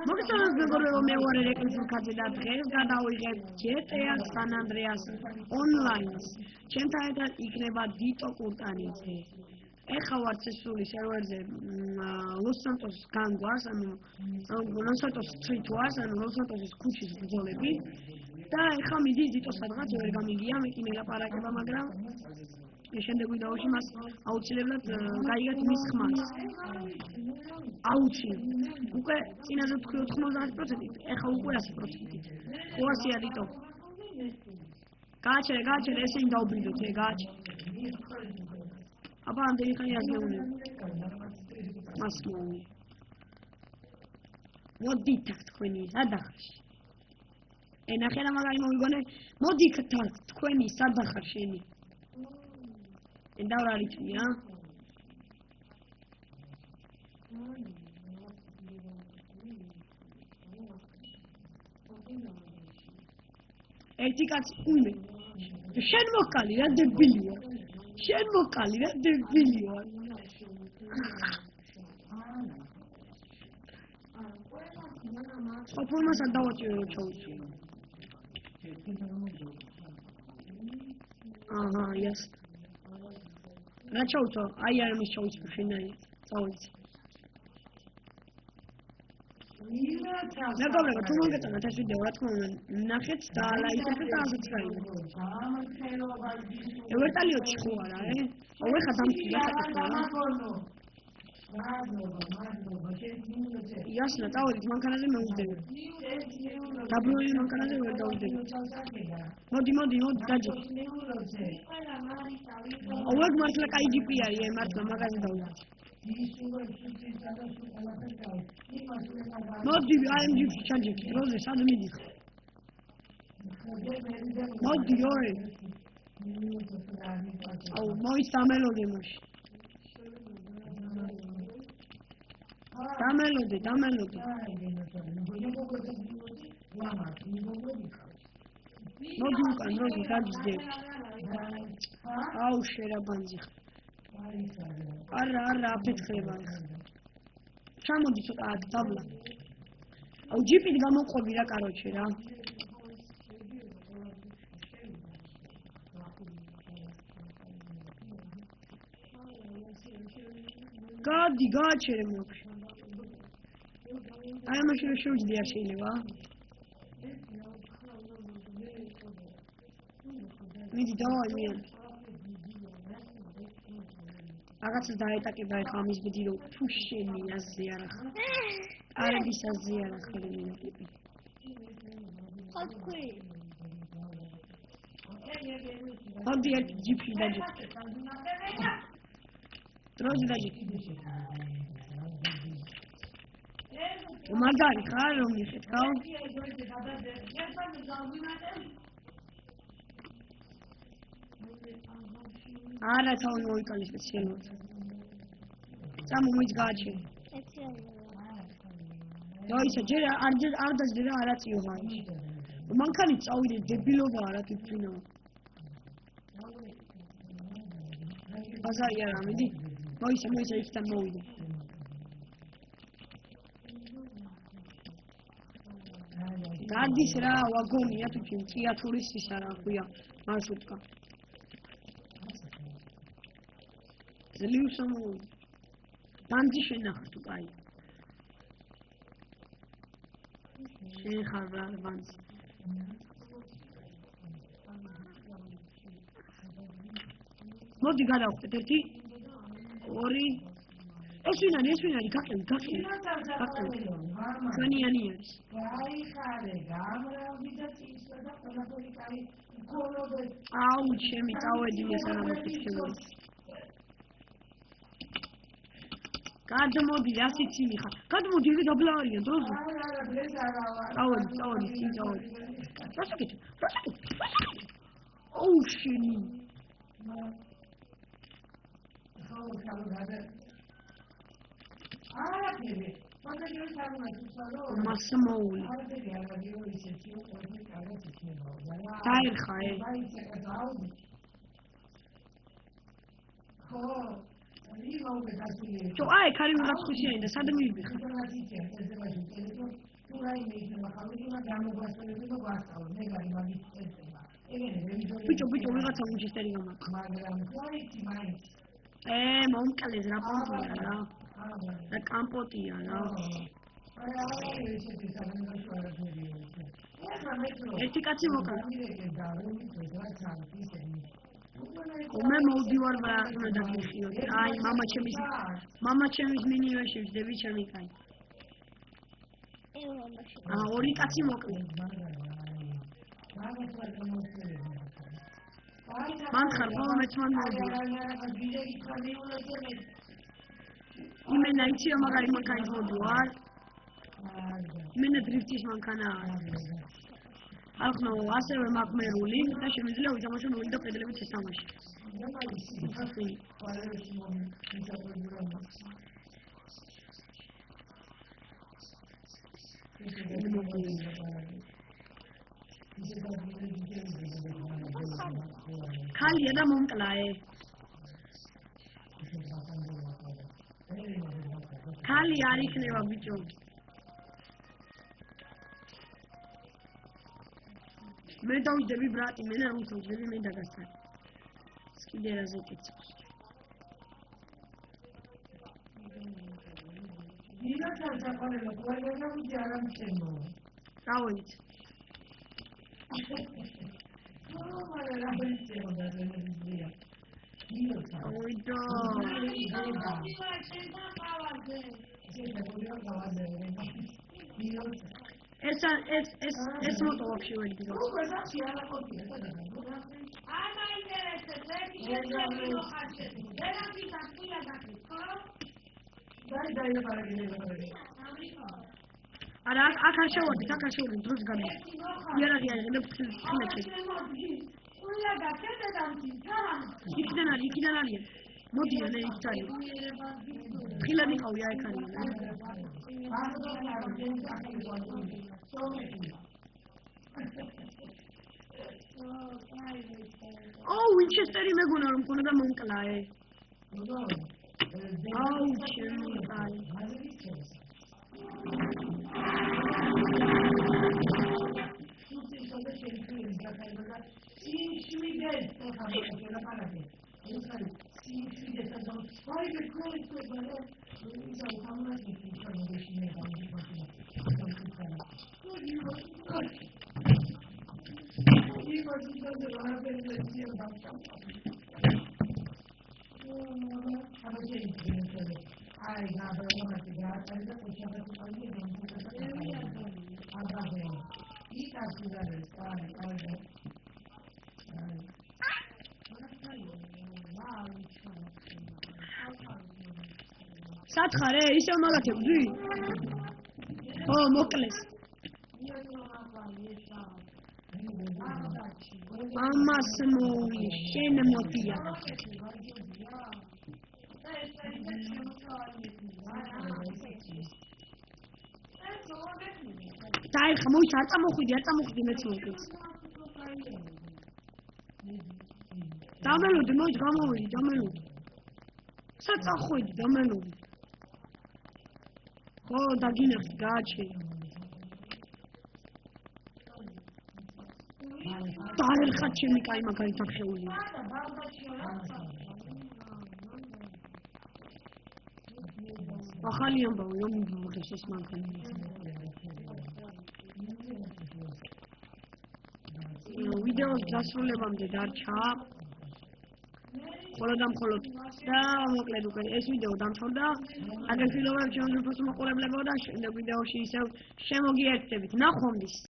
მოგწონს მეგობრებო, მე ვარ ერეკლი ფურქაძე და დღეს გადავიღებთ GTA San Andreas Online-ს. ჩემთან ერთად იქნება დიტო კურტანიძე. ეხლა ვარ წესრული სერვერზე Los Santos განგვარს, ანუ Los Santos Street ვარს, ანუ Los Santos-ის ქუჩის ბრძოლები. და ეხლა მიდის დიტო სადღაც ვერ გამიგია, მე კი მელაპარაკება, მაგრამ შემდეგ ვიდეოში მას აუცილებლად გაიგეთ მის ხმას. აუცილებლად. უკვე წინაზე თქვი 90%, ეხლა უკვე 100%. ხო ასია დიტო. გააჩერე, ესენი დაუბრიდოთ, გააჩერე. აბა ამდენი ხანი აღგეუნე. მას მოუნე. მოდით თქვენი სადახარში. ნახე რა მაგარი მოვიგონე. მოდით თქვენი სადახარ შენი. დავარ არითმი, ა? ერთი კაცი უნდა. შენ მოკალი რა დებილია. ოფორმას არ დავაჭირო რომ ჩაუცვი. აჰა, ясно. რა ჩაუცვა? აი არ მის ჩაუცვა შენაი. წავიცი. მეგობრებო, თუ მოგეწონათ ეს ვიდეო, რა თქმა უნდა, ნახეთ და ლაიქეთ და subscribe-ით. ვერტალიოტში ხო არა, აუ ეხა დამწია საკითხია. ясно, წავედით მანქანაზე მოვიძებთ. დაბრუნებული მანქანაზე ვერ დავიძებთ. მოდი, დაჯი. აუ ეგ მართლა კაი ჯიპი არის, მართლა მაგაზე დავიძებთ. მოდი, აი ამ ჯიპში ჩაჯექი, დროზე სად მიდიხ? მოდი, ორი. აუ მოის დამელოდე მაშინ. დამელოდე. მოდი უკან, დროზე დაჯდებ. აუ შერაბანძი. არა, აფეთქება. ჩამოდი ცოტა აქ დაბლა. აუ ჯიპით გამოყვები რა, კაროჩე რა. გადი, გააჩერე მოხი. აი მაშინ შევძდი არ შეიძლება. მიდი დავაი მიან. რაღაცა დაეტაკება ეხლა ამის ბედი რომ თუ შენი აზე არა ხარ. არების აზე არა ხარ მინაკები. ხო თქვი. მოდი ერთი ჯიპში დაჯი. დროზე დაჯი. მაგარი ხარ რომ მიხეთ, ხო? არა თავი მოიკალი სპეციალურად. წამომიც გააჩერე. დაისა ჯერ არ დაждე რა არაწიო ღარში. მანქანით წავიდე დებილობაა რა თვითონ. ბაზარი არა მიდი. მოისა იქიდან მოვიდე. გადის რა ვაგონია თვითონ თეატრის ის არა ქვია მარშრუტკა. ძლივსო ბანდი შენახა თუ კაი. შეხარ ბანდი. მოდი გადავხდეთ 1 2 ეს ვინ არის გაყევი განიანი არის აუ ჩემი წავედი ესანა მოხდები გადმოდი ასიც იმიხარ გადმოდი ეგ დაბლა არიან დროზე წავედი წინ წავედი რასაკეთე აუ შენი მასმოული დაერხა ჩო აი ქარი მიღაც ხუშიანი და სად მივიბიხარ ბიჭო ვიღაცა უჯისტერი გამაქვს მომკლეს რა პონტია რა და კამპოტია რა ერთი კაცი მოკლა მე მოვდივარ რა უნდა დაგიხიოთ აი მამა ჩემის მინივაში ვждები ჩემი კაი ორი კაცი მოკლე მან ხარ ხოლმე მეც მან მოვდივარ იმენა იცი მაგარი მანქანის მოვდივარ იმენა დრიფტის მანქანა ახლა ასევე მაქვს მერული და შემიძლია ვითამაშო მერული და პედალებით შესამაში ქალია და მომკლაე ქალი არ იქნება ბიჭო მე დავიძები ბრატი მე არ უცოდები მე დაგასთან სკიდერაზე კეთებს დილათან საყარელო ყველგან ვიძე არ ამჩენო დავით მარა რა ვიცეო და ზემოდია ოიდო ეს მოტო вообще ვერ გიგო არა აქ არ შევარდი დროს გამი იარაღი აღიღებ ხილეთში იქიდან არის მოდი მე იქ არის ხილები ყავი აი ხარი ვინჩესტერი მეგონა რომ მქონდა და მომკლაე ჩემი კაი სათხარე ისევ მაგათებდი ხო მოკლეს ამას მოვი შენ მოდია დაიხა მოიცა არ წამოხვიდი მეც მოვიდეთ დამელოდი მოიც გამოვიდი დამელოდი საწახვედი დამელოდი ხო დაგინახე გააჩე დაერხა ჩემი კაი მაგარი დახეული ახალი ამბავი რომ მოგეს ეს მანქანა ვიდეოს დასრულებამდე დარჩა მხოლოდ და მოკლედ უკვე ეს ვიდეო დამთავრდა აგერ ფილმებს ჩემს უცხოს მოყურებლებო და შემდეგ ვიდეოში ისევ შემოგიერთდებით ნახვამდის